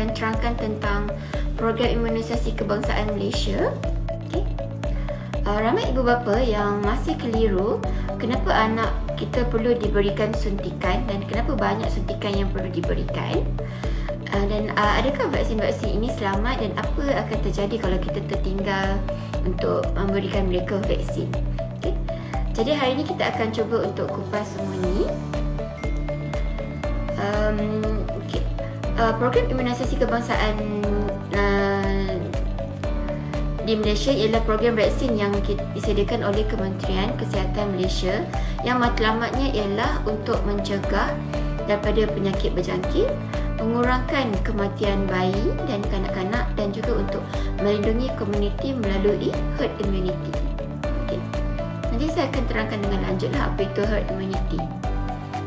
akan terangkan tentang program imunisasi kebangsaan Malaysia. Okay. Ramai ibu bapa yang masih keliru kenapa anak kita perlu diberikan suntikan dan kenapa banyak suntikan yang perlu diberikan. Dan adakah vaksin-vaksin ini selamat dan apa akan terjadi kalau kita tertinggal untuk memberikan mereka vaksin. Okay. Jadi hari ini kita akan cuba untuk kupas semua ni. Okay. Program imunisasi kebangsaan di Malaysia ialah program vaksin yang disediakan oleh Kementerian Kesihatan Malaysia yang matlamatnya ialah untuk mencegah daripada penyakit berjangkit, mengurangkan kematian bayi dan kanak-kanak dan juga untuk melindungi komuniti melalui herd immunity. Okay. Nanti saya akan terangkan dengan lanjutlah apa itu herd immunity.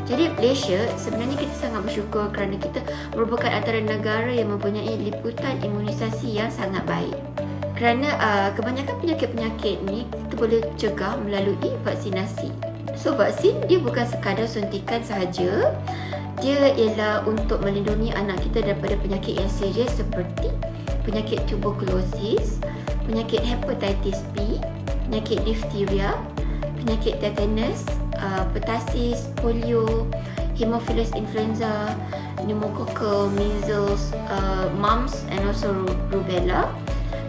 Jadi Malaysia sebenarnya kita sangat bersyukur kerana kita merupakan antara negara yang mempunyai liputan imunisasi yang sangat baik. Kerana kebanyakan penyakit-penyakit ni kita boleh cegah melalui vaksinasi. So vaksin dia bukan sekadar suntikan sahaja. Dia ialah untuk melindungi anak kita daripada penyakit yang serius seperti penyakit tuberkulosis, penyakit hepatitis B, penyakit difteria, penyakit tetanus, pertussis, polio, Haemophilus influenza, pneumococcal, measles, mumps and also rubella.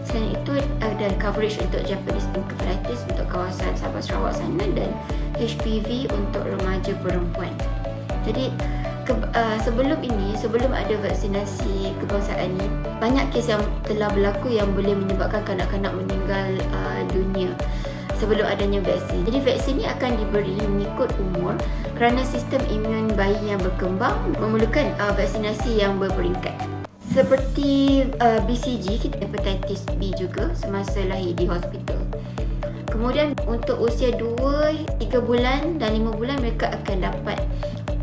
Selain itu ada coverage untuk Japanese encephalitis untuk kawasan Sabah Sarawak sana dan HPV untuk remaja perempuan. Jadi sebelum ada vaksinasi kebangsaan ni, banyak kes yang telah berlaku yang boleh menyebabkan kanak-kanak meninggal dunia sebelum adanya vaksin. Jadi vaksin ni akan diberi mengikut umur kerana sistem imun bayi yang berkembang memerlukan vaksinasi yang berperingkat. Seperti BCG, kita hepatitis B juga semasa lahir di hospital. Kemudian untuk usia 2, 3 bulan dan 5 bulan mereka akan dapat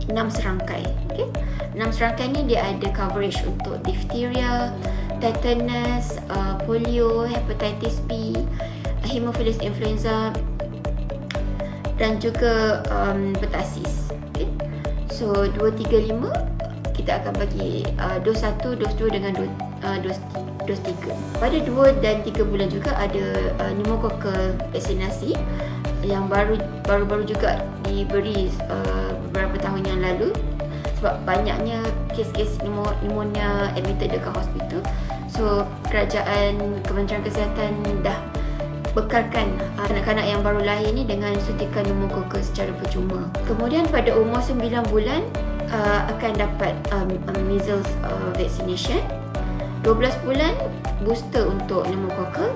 6 serangkai. Okay? 6 serangkai ni dia ada coverage untuk difteria, tetanus, polio, hepatitis B, Haemophilus influenza dan juga pertussis. Okay? So 2, 3, 5 kita akan bagi dos 1, dos 2 dengan dos 3. Pada 2 dan 3 bulan juga ada pneumococcal vaksinasi yang baru juga diberi beberapa tahun yang lalu sebab banyaknya kes-kes pneumonia admitted dekat hospital. So kerajaan Kementerian Kesihatan dah bekalkan kanak-kanak yang baru lahir ni dengan suntikan pneumococcal secara percuma. Kemudian pada umur 9 bulan akan dapat measles vaccination. 12 bulan booster untuk pneumococcal.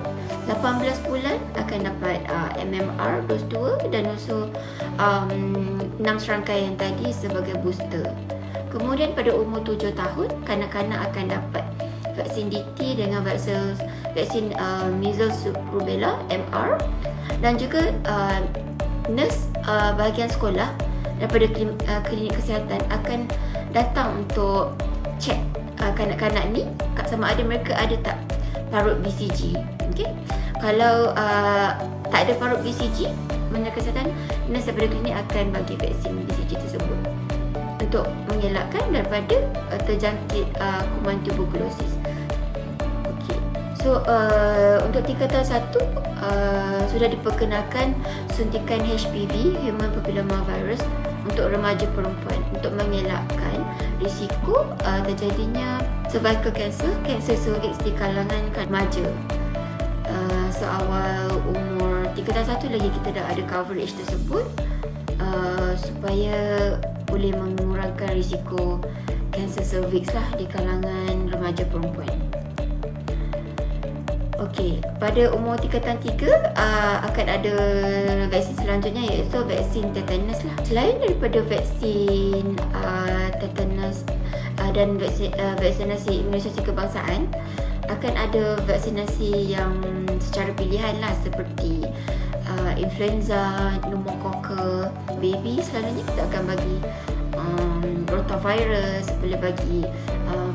18 bulan akan dapat MMR dos 2 dan also 6 serangkai yang tadi sebagai booster. Kemudian pada umur 7 tahun kanak-kanak akan dapat vaksin DT dengan vaksin measles rubella MR dan juga nurse bahagian sekolah daripada klinik kesihatan akan datang untuk cek kanak-kanak ni sama ada mereka ada tak parut BCG. Okay? Kalau tak ada parut BCG, Kementerian Kesihatan, nurse daripada klinik akan bagi vaksin BCG tersebut untuk mengelakkan daripada terjangkit kuman tuberkulosis. Okay. So untuk tingkatan 1 sudah diperkenalkan suntikan HPV, Human Papillomavirus, untuk remaja perempuan untuk mengelakkan risiko terjadinya cervical cancer, kanser cervix di kalangan remaja. Seawal umur tingkatan 1 lagi kita dah ada coverage tersebut supaya boleh mengurangkan risiko kanser cervix lah di kalangan remaja perempuan. Okey, pada umur tingkatan 3 akan ada vaksin selanjutnya iaitu vaksin tetanus lah. Selain daripada vaksin tetanus dan vaksinasi imunisasi kebangsaan, akan ada vaksinasi yang secara pilihan lah seperti influenza, pneumococcal, baby selalunya kita akan bagi rotavirus, boleh bagi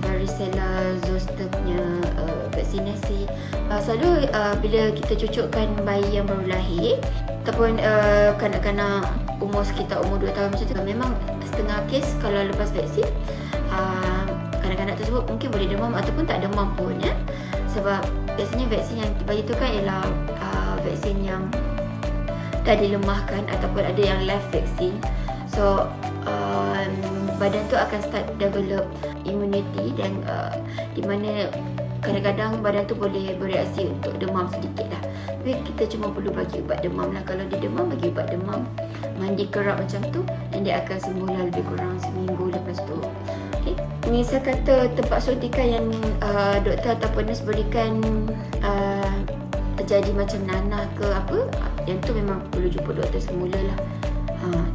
varicella zoster punya vaksinasi. Selalu bila kita cucukkan bayi yang baru lahir ataupun kanak-kanak umur sekitar umur 2 tahun macam tu, memang setengah kes kalau lepas vaksin kanak-kanak tersebut mungkin boleh demam ataupun tak demam pun ya. Sebab biasanya vaksin yang dibagi tu kan ialah vaksin yang dah dilemahkan ataupun ada yang live vaksin. So badan tu akan start develop immunity dan di mana kadang-kadang badan tu boleh bereaksi untuk demam sedikit lah. Tapi kita cuma perlu bagi ubat demam lah. Kalau dia demam, bagi ubat demam, mandi kerap macam tu, dan dia akan sembuh lah lebih kurang seminggu lepas tu. Okay. Misal kata tempat suntikan yang doktor ataupun nurse berikan terjadi macam nanah ke apa, yang tu memang perlu jumpa doktor semula lah.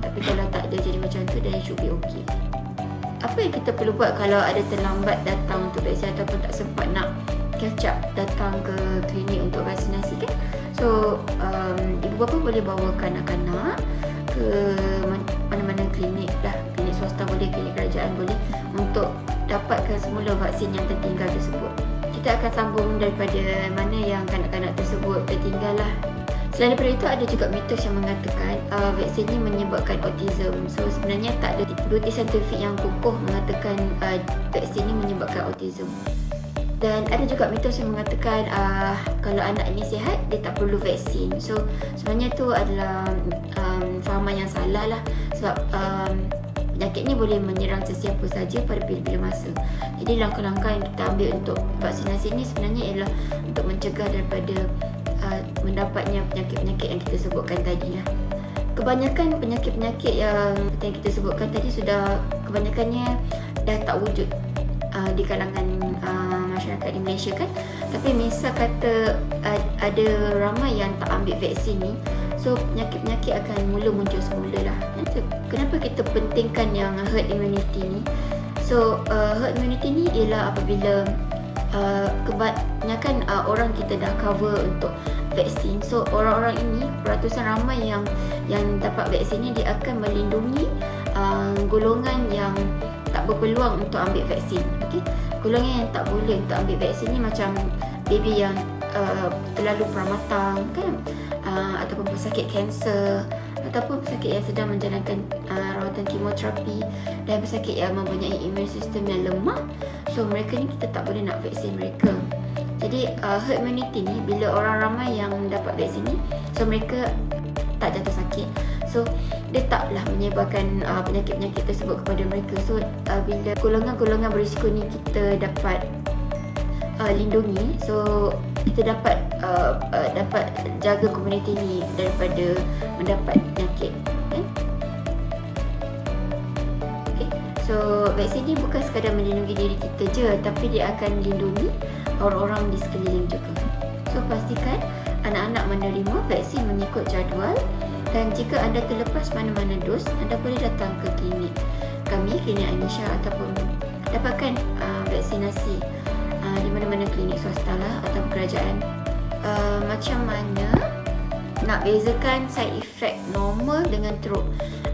Tapi kalau tak ada jadi macam tu, then should be okay. Apa yang kita perlu buat kalau ada terlambat datang untuk vaksin ataupun tak sempat nak catch up datang ke klinik untuk vaksinasi kan? So ibu bapa boleh bawa kanak-kanak ke mana-mana klinik lah, klinik swasta boleh, klinik kerajaan boleh, untuk dapatkan semula vaksin yang tertinggal tersebut. Kita akan sambung daripada mana yang kanak-kanak tersebut tertinggal lah. Selain daripada itu, ada juga mitos yang mengatakan vaksin ini menyebabkan autism. So sebenarnya tak ada bukti saintifik yang kukuh mengatakan vaksin ini menyebabkan autism. Dan ada juga mitos yang mengatakan kalau anak ini sihat, dia tak perlu vaksin. So sebenarnya tu adalah fahaman yang salah lah. Sebab penyakit ni boleh menyerang sesiapa saja pada bila-bila masa. Jadi langkah-langkah yang kita ambil untuk vaksinasi ni sebenarnya ialah untuk mencegah daripada mendapatnya penyakit-penyakit yang kita sebutkan tadi lah. Kebanyakan penyakit-penyakit yang kita sebutkan tadi sudah kebanyakannya dah tak wujud di kalangan masyarakat di Malaysia kan. Tapi misal kata ada ramai yang tak ambil vaksin ni, so penyakit-penyakit akan mula muncul semula lah. Kenapa kita pentingkan yang herd immunity ni? So herd immunity ni ialah apabila kebanyakan orang kita dah cover untuk vaksin. So orang-orang ini, peratusan ramai yang dapat vaksin ni, dia akan melindungi golongan yang tak berpeluang untuk ambil vaksin. Okay? Golongan yang tak boleh untuk ambil vaksin ni macam baby yang terlalu pramatang kan, ataupun pesakit kanser, ataupun pesakit yang sedang menjalankan rawatan kemoterapi, dan pesakit yang mempunyai imun sistem yang lemah. So mereka ni kita tak boleh nak vaksin mereka. Jadi herd immunity ni, bila orang ramai yang dapat vaksin ni, so mereka tak jatuh sakit. So dia taklah menyebabkan penyakit-penyakit tersebut kepada mereka. So bila golongan-golongan berisiko ni kita dapat lindungi, so kita dapat jaga komuniti ni daripada mendapat penyakit. So vaksin ni bukan sekadar melindungi diri kita je, tapi dia akan melindungi orang-orang di sekeliling juga. So pastikan anak-anak menerima vaksin mengikut jadual, dan jika anda terlepas mana-mana dos, anda boleh datang ke klinik kami, klinik Ainisha, ataupun dapatkan vaksinasi di mana-mana klinik swasta lah atau kerajaan. Macam mana nak bezakan side effect normal dengan teruk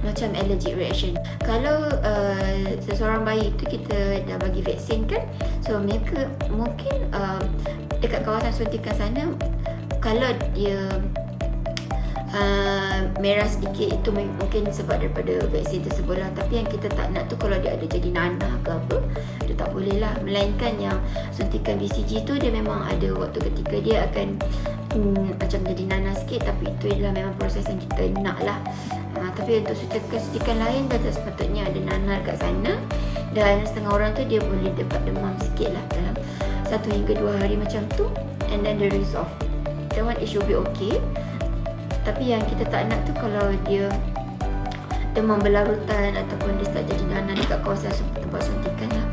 macam allergic reaction? Kalau seseorang bayi tu kita dah bagi vaksin kan, so mereka mungkin dekat kawasan suntikan sana, kalau dia merah sedikit, itu mungkin sebab daripada vaksin tersebut lah. Tapi yang kita tak nak tu kalau dia ada jadi nanah ke apa, itu tak boleh lah. Melainkan yang suntikan BCG tu, dia memang ada waktu ketika dia akan macam jadi nanah sikit, tapi itu adalah memang proses yang kita nak lah. Tapi untuk suntikan lain, dah tak sepatutnya ada nanah kat sana, dan setengah orang tu dia boleh dapat demam sikit lah dalam 1 hingga 2 hari macam tu, and then they resolve. That one it should be okay. Tapi yang kita tak nak tu kalau dia demam berlarutan ataupun dia start jadi nanah dekat kawasan tempat suntikan lah.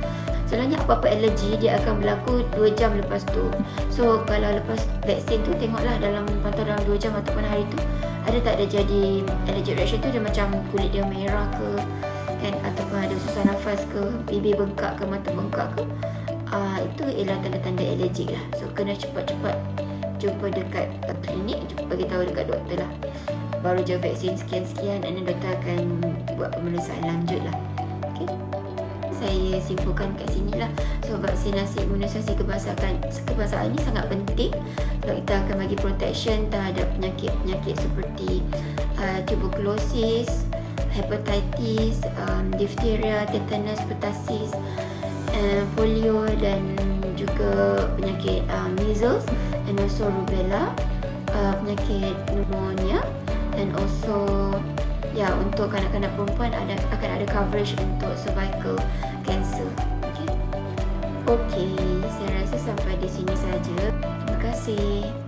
Sebenarnya apa-apa alergi dia akan berlaku 2 jam lepas tu. So kalau lepas vaksin tu, tengoklah dalam pantau dalam 2 jam ataupun hari tu ada tak ada jadi allergic reaction tu, dia macam kulit dia merah ke kan, ataupun ada susah nafas ke, bibir bengkak ke, mata bengkak ke, itu ialah tanda-tanda allergic lah. So kena cepat-cepat jumpa dekat klinik, bagi tahu dekat doktor lah. Baru je vaksin sekian-sekian, dan doktor akan buat pemeriksaan lanjut lah. Okay, saya simpulkan kat sini lah. So vaksinasi imunisasi kebangsaan ni sangat penting sebab kita akan bagi protection terhadap penyakit-penyakit seperti tuberculosis, hepatitis, diphtheria, tetanus, pertussis, polio dan juga penyakit measles and also rubella, penyakit pneumonia, and also untuk kanak-kanak perempuan akan ada coverage untuk cervical cancer. Okey, saya rasa sampai di sini saja. Terima kasih.